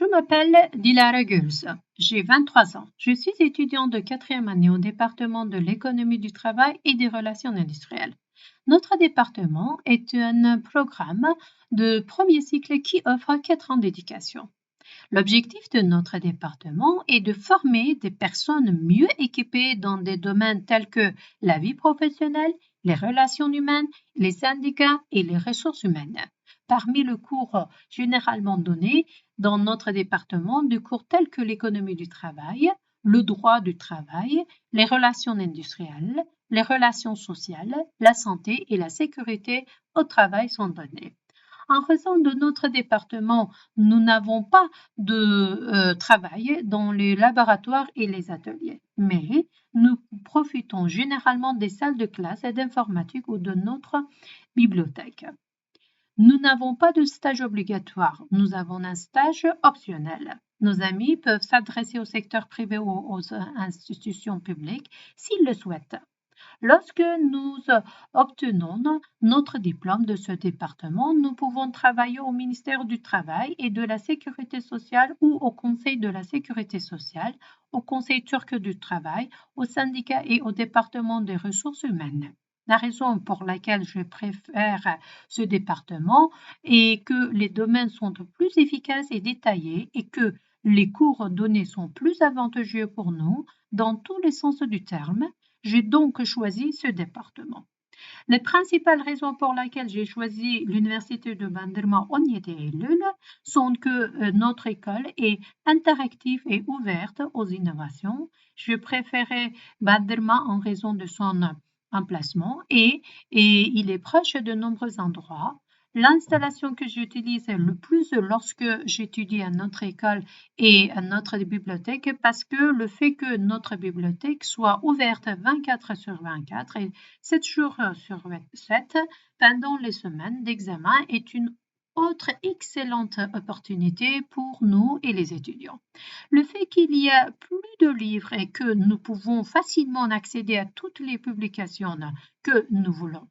Je m'appelle Dilara Gülz, j'ai 23 ans. Je suis étudiante de 4e année au département de l'économie du travail et des relations industrielles. Notre département est un programme de premier cycle qui offre 4 ans d'éducation. L'objectif de notre département est de former des personnes mieux équipées dans des domaines tels que la vie professionnelle, les relations humaines, les syndicats et les ressources humaines. Parmi les cours généralement donnés dans notre département, des cours tels que l'économie du travail, le droit du travail, les relations industrielles, les relations sociales, la santé et la sécurité au travail sont donnés. En raison de notre département, nous n'avons pas de travail dans les laboratoires et les ateliers, mais nous profitons généralement des salles de classe et d'informatique ou de notre bibliothèque. Nous n'avons pas de stage obligatoire, nous avons un stage optionnel. Nos amis peuvent s'adresser au secteur privé ou aux institutions publiques s'ils le souhaitent. Lorsque nous obtenons notre diplôme de ce département, nous pouvons travailler au ministère du Travail et de la Sécurité sociale ou au Conseil de la Sécurité sociale, au Conseil turc du travail, au syndicat et au département des ressources humaines. La raison pour laquelle je préfère ce département est que les domaines sont plus efficaces et détaillés et que les cours donnés sont plus avantageux pour nous dans tous les sens du terme. J'ai donc choisi ce département. Les principales raisons pour lesquelles j'ai choisi l'université de Bandırma 17 Eylül sont que notre école est interactive et ouverte aux innovations. Je préférais Bandırma en raison de son emplacement et il est proche de nombreux endroits. L'installation que j'utilise le plus lorsque j'étudie à notre école et à notre bibliothèque parce que le fait que notre bibliothèque soit ouverte 24 sur 24 et 7 jours sur 7 pendant les semaines d'examen est une autre excellente opportunité pour nous et les étudiants. Le fait qu'il y a plus de livres et que nous pouvons facilement accéder à toutes les publications que nous voulons.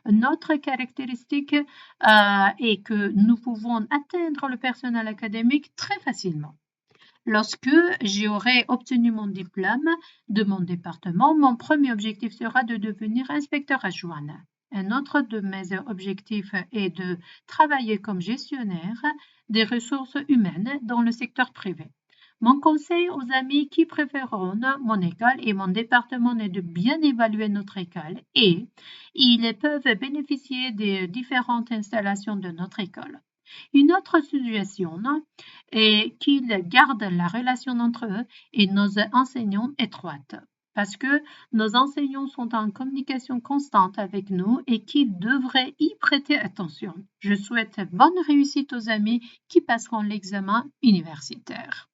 Notre caractéristique est que nous pouvons atteindre le personnel académique très facilement. Lorsque j'aurai obtenu mon diplôme de mon département, mon premier objectif sera de devenir inspecteur adjoint. Un autre de mes objectifs est de travailler comme gestionnaire des ressources humaines dans le secteur privé. Mon conseil aux amis qui préféreront mon école et mon département est de bien évaluer notre école et ils peuvent bénéficier des différentes installations de notre école. Une autre suggestion est qu'ils gardent la relation entre eux et nos enseignants étroite parce que nos enseignants sont en communication constante avec nous et qu'ils devraient y prêter attention. Je souhaite bonne réussite aux amis qui passeront l'examen universitaire.